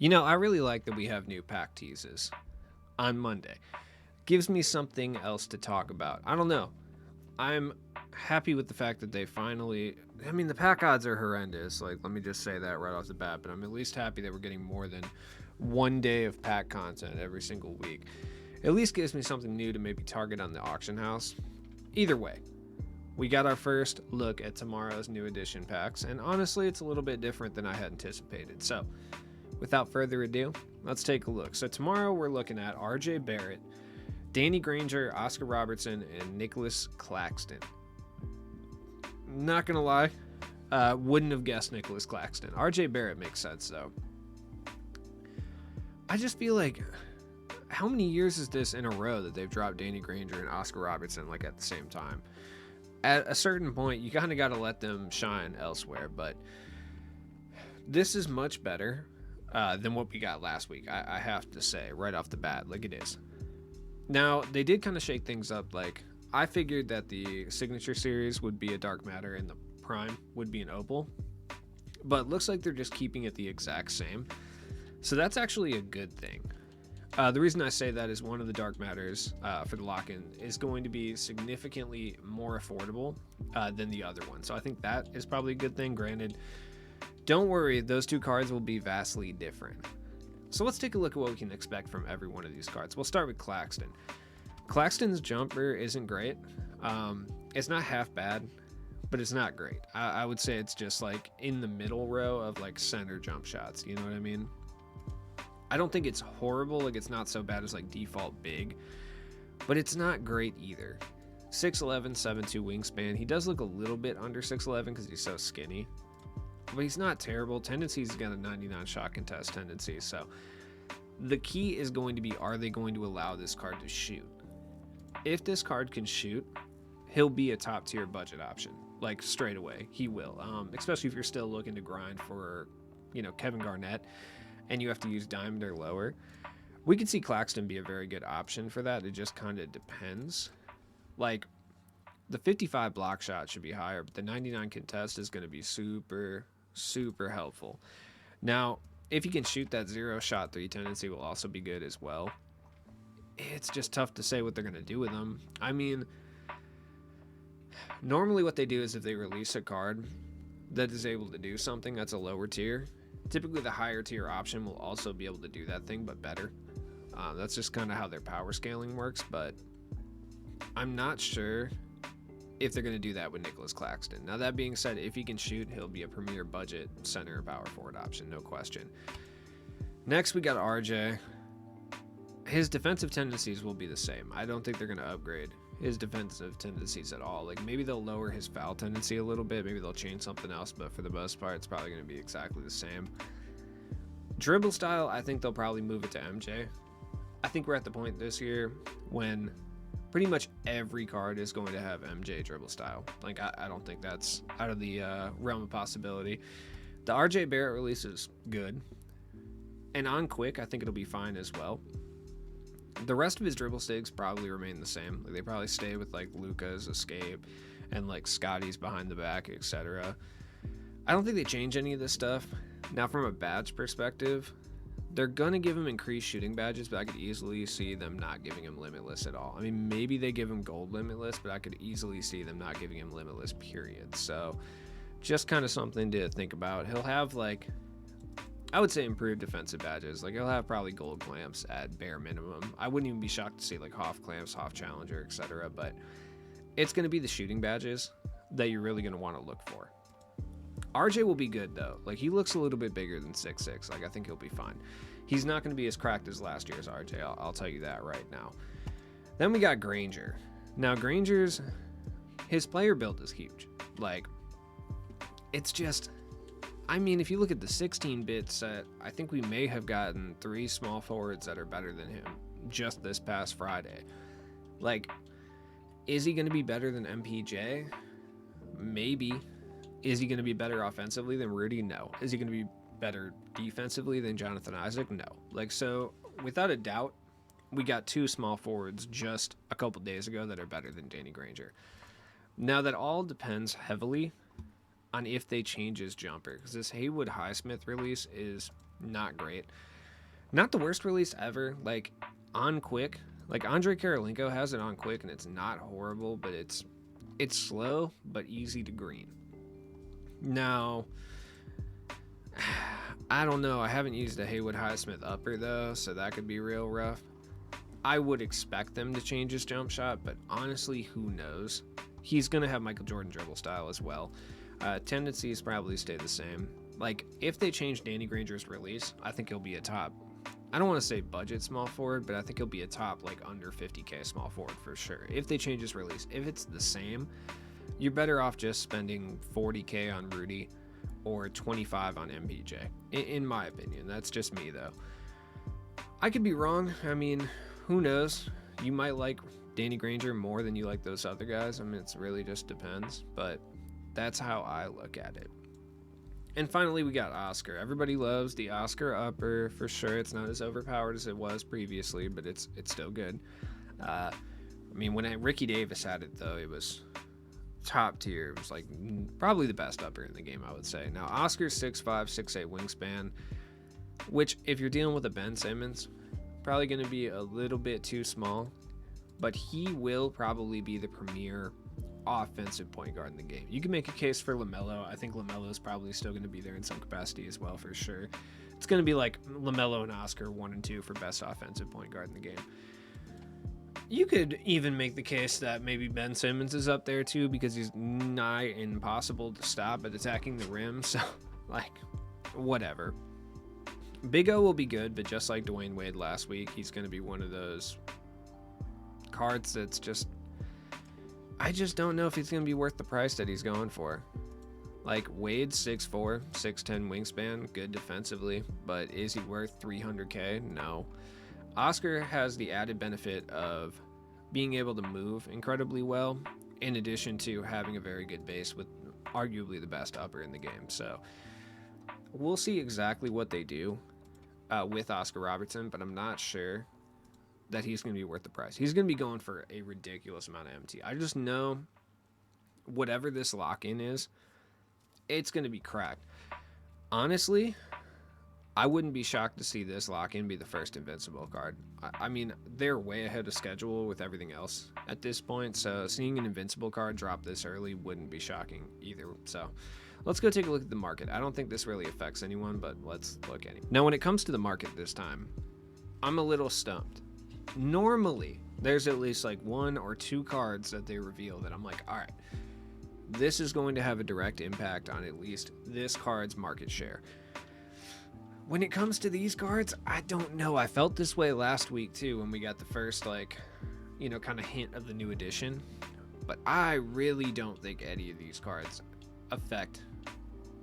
I really like that we have new pack teases on Monday. Gives me something else to talk about. I don't know. I'm happy with the fact that they finally. I mean, the pack odds are horrendous. Like, let me just say that right off the bat. But I'm at least happy that we're getting more than one day of pack content every single week. At least gives me something new to maybe target on the auction house. Either way, we got our first look at tomorrow's new edition packs, and honestly, it's a little bit different than I had anticipated. So, without further ado, let's take a look. So, tomorrow we're looking at RJ Barrett, Danny Granger, Oscar Robertson, and Nicholas Claxton. Not gonna lie, wouldn't have guessed Nicholas Claxton. RJ Barrett makes sense though. I just feel like, how many years is this in a row that they've dropped Danny Granger and Oscar Robertson like at the same time? At a certain point, you kind of got to let them shine elsewhere, but this is much better than what we got last week. I have to say right off the bat, like it is. Now, they did kind of shake things up. Like, I figured that the Signature Series would be a Dark Matter and the Prime would be an Opal. But it looks like they're just keeping it the exact same. So that's actually a good thing. The reason I say that is one of the Dark Matters for the lock-in is going to be significantly more affordable than the other one. So I think that is probably a good thing. Granted, don't worry, those two cards will be vastly different. So let's take a look at what we can expect from every one of these cards. We'll start with Claxton. Claxton's jumper isn't great. It's not half bad, but it's not great. I would say it's just like in the middle row of like center jump shots. You know what I mean? I don't think it's horrible. Like, it's not so bad as like default big, but it's not great either. 6'11", 7'2" wingspan. He does look a little bit under 6'11" because he's so skinny. But he's not terrible. Tendencies, he's got a 99 shot contest tendency. So the key is going to be, are they going to allow this card to shoot? If this card can shoot, he'll be a top tier budget option. Like, straight away, he will. Especially if you're still looking to grind for, Kevin Garnett and you have to use diamond or lower. We could see Claxton be a very good option for that. It just kind of depends. Like, the 55 block shot should be higher, but the 99 contest is going to be super, super helpful. Now, if you can shoot, that 0 shot 3 tendency will also be good as well. It's just tough to say what they're going to do with them. I mean, normally what they do is if they release a card that is able to do something that's a lower tier, typically the higher tier option will also be able to do that thing, but better. That's just kind of how their power scaling works, but I'm not sure if they're going to do that with Nicholas Claxton. Now, that being said, if he can shoot, he'll be a premier budget center power forward option, no question. Next, we got RJ. His defensive tendencies will be the same. I don't think they're going to upgrade his defensive tendencies at all. Like, maybe they'll lower his foul tendency a little bit. Maybe they'll change something else, but for the most part, it's probably going to be exactly the same. Dribble style, I think they'll probably move it to MJ. I think we're at the point this year when pretty much every card is going to have MJ dribble style. Like, I don't think that's out of the realm of possibility. The RJ Barrett release is good. And on quick, I think it'll be fine as well. The rest of his dribble sticks probably remain the same. Like, they probably stay with like Luka's escape and like Scotty's behind the back, etc. I don't think they change any of this stuff. Now, from a badge perspective, they're going to give him increased shooting badges, but I could easily see them not giving him limitless at all. I mean, maybe they give him gold limitless, but I could easily see them not giving him limitless, period. So just kind of something to think about. He'll have, like, I would say improved defensive badges. Like, he'll have probably gold clamps at bare minimum. I wouldn't even be shocked to see like Hoff clamps, Hoff Challenger, etc. But it's going to be the shooting badges that you're really going to want to look for. RJ will be good though. Like, he looks a little bit bigger than 6'6". Like, I think he'll be fine. He's not going to be as cracked as last year's RJ. I'll tell you that right now. Then we got Granger. Now, Granger's, his player build is huge. Like, it's just, I mean, if you look at the 16-bit set, I think we may have gotten 3 small forwards that are better than him just this past Friday. Like, is he going to be better than MPJ? Maybe. Is he going to be better offensively than Rudy? No. Is he going to be better defensively than Jonathan Isaac? No. Like, so, without a doubt, we got 2 small forwards just a couple days ago that are better than Danny Granger. Now, that all depends heavily on if they change his jumper, because this Haywood Highsmith release is Not great. Not the worst release ever. Like on quick, like Andre Karolinko has it on quick, and it's not horrible, but it's slow but easy to green. Now, I don't know. I haven't used a Haywood Highsmith upper though, so that could be real rough. I would expect them to change his jump shot, but honestly, who knows? He's gonna have Michael Jordan dribble style as well. Tendencies probably stay the same. Like if they change Danny Granger's release, I think he'll be a top. I don't want to say budget small forward, but I think he'll be a top like under 50k small forward for sure. If they change his release, if it's the same, you're better off just spending 40k on Rudy or 25 on MPJ. In my opinion, that's just me though. I could be wrong. I mean, who knows? You might like Danny Granger more than you like those other guys. I mean, it's really just depends, but that's how I look at it. And finally, we got Oscar. Everybody loves the Oscar upper for sure. It's not as overpowered as it was previously, but it's still good. I mean, when Ricky Davis had it, though, it was top tier. It was like probably the best upper in the game, I would say. Now, Oscar's 6'5", 6'8" wingspan, which if you're dealing with a Ben Simmons, probably going to be a little bit too small, but he will probably be the premier offensive point guard in the game. You can make a case for LaMelo. I think LaMelo is probably still going to be there in some capacity as well for sure. It's going to be like LaMelo and Oscar 1 and 2 for best offensive point guard in the game. You could even make the case that maybe Ben Simmons is up there too because he's nigh impossible to stop at attacking the rim. So like whatever. Big O will be good, but just like Dwayne Wade last week, he's going to be one of those cards that's just, I just don't know if he's going to be worth the price that he's going for. Like Wade's 6'4", 6'10" wingspan, good defensively, but is he worth 300k? No. Oscar has the added benefit of being able to move incredibly well, in addition to having a very good base with arguably the best upper in the game. So we'll see exactly what they do with Oscar Robertson, but I'm not sure that he's going to be worth the price. He's going to be going for a ridiculous amount of MT. I just know whatever this lock-in is, it's going to be cracked. Honestly, I wouldn't be shocked to see this lock-in be the first Invincible card. I mean, they're way ahead of schedule with everything else at this point, so seeing an Invincible card drop this early wouldn't be shocking either. So let's go take a look at the market. I don't think this really affects anyone, but let's look at it. Now, when it comes to the market this time, I'm a little stumped. Normally, there's at least like 1 or 2 cards that they reveal that I'm like, all right, this is going to have a direct impact on at least this card's market share. When it comes to these cards, I don't know. I felt this way last week too when we got the first kind of hint of the new edition. But I really don't think any of these cards affect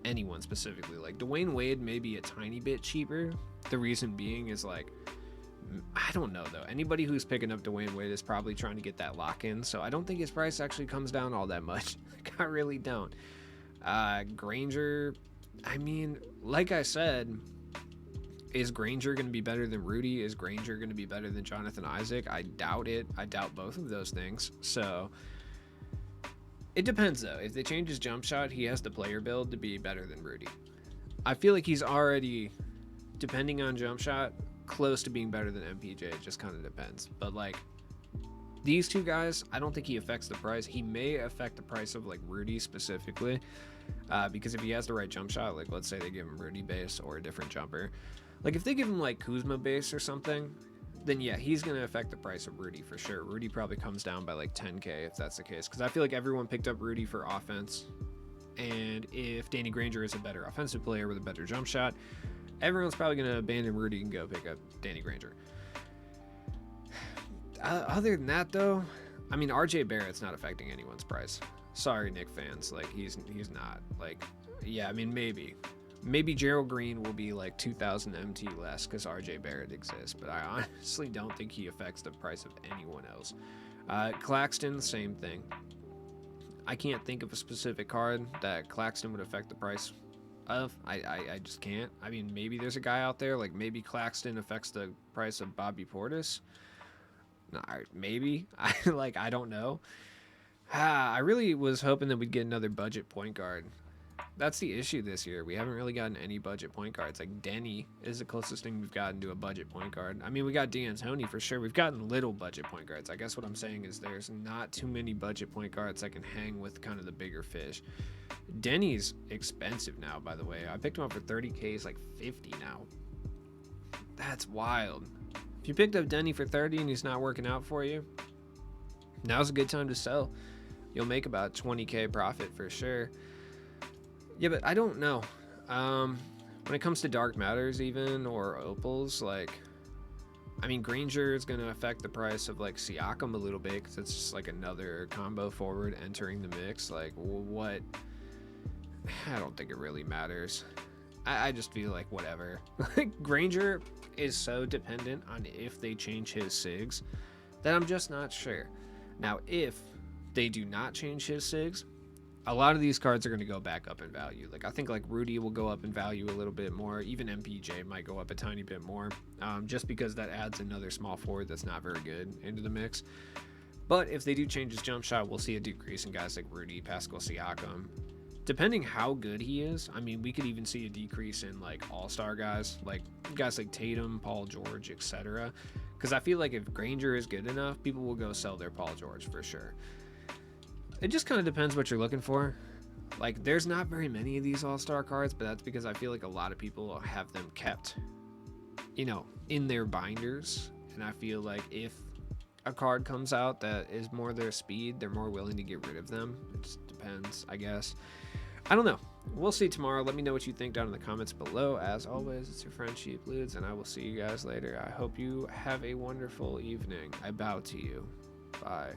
anyone specifically. Like Dwayne Wade may be a tiny bit cheaper. The reason being is like, I don't know though. Anybody who's picking up Dwayne Wade is probably trying to get that lock in. So I don't think his price actually comes down all that much. Like, I really don't. Granger, I mean, like I said, is Granger going to be better than Rudy? Is Granger going to be better than Jonathan Isaac? I doubt it. I doubt both of those things. So it depends though. If they change his jump shot, he has the player build to be better than Rudy. I feel like he's already, depending on jump shot, close to being better than MPJ. It just kind of depends. But like these two guys, I don't think he affects the price. He may affect the price of like Rudy specifically, because if he has the right jump shot, like let's say they give him Rudy base or a different jumper, like if they give him like Kuzma base or something, then yeah, he's going to affect the price of Rudy for sure. Rudy probably comes down by like 10k if that's the case, because I feel like everyone picked up Rudy for offense, and if Danny Granger is a better offensive player with a better jump shot, everyone's probably going to abandon Rudy and go pick up Danny Granger. Other than that, though, I mean, RJ Barrett's not affecting anyone's price. Sorry, Knick fans. Like, he's not. Like, yeah, I mean, maybe Gerald Green will be like 2,000 MT less because RJ Barrett exists, but I honestly don't think he affects the price of anyone else. Claxton, same thing. I can't think of a specific card that Claxton would affect the price of. I just can't. I mean, maybe there's a guy out there, like maybe Claxton affects the price of Bobby Portis. No, maybe. I don't know. I really was hoping that we'd get another budget point guard That's the issue this year. We haven't really gotten any budget point guards. Like Denny is the closest thing we've gotten to a budget point guard. I mean, we got D'Antoni for sure. We've gotten little budget point guards. I guess what I'm saying is there's not too many budget point guards that can hang with kind of the bigger fish. Denny's expensive now, by the way. I picked him up for 30K. He's like 50 now. That's wild. If you picked up Denny for 30 and he's not working out for you, now's a good time to sell. You'll make about 20K profit for sure. Yeah, but I don't know. When it comes to dark matters even, or opals, like, I mean, Granger is going to affect the price of like Siakam a little bit because it's just like another combo forward entering the mix. Like, what? I don't think it really matters. I just feel like whatever. Granger is so dependent on if they change his SIGs that I'm just not sure. Now, if they do not change his SIGs, a lot of these cards are going to go back up in value. Like, I think like Rudy will go up in value a little bit more. Even MPJ might go up a tiny bit more, just because that adds another small forward that's not very good into the mix. But if they do change his jump shot, we'll see a decrease in guys like Rudy, Pascal Siakam. Depending how good he is, I mean, we could even see a decrease in like all-star guys like Tatum, Paul George, etc. Because I feel like if Granger is good enough, people will go sell their Paul George for sure. It just kind of depends what you're looking for. Like, there's not very many of these all-star cards, but that's because I feel like a lot of people have them kept, you know, in their binders. And I feel like if a card comes out that is more their speed, they're more willing to get rid of them. It just depends, I guess. I don't know. We'll see tomorrow. Let me know what you think down in the comments below. As always, it's your friend Sheep Ludes, and I will see you guys later. I hope you have a wonderful evening. I bow to you. Bye.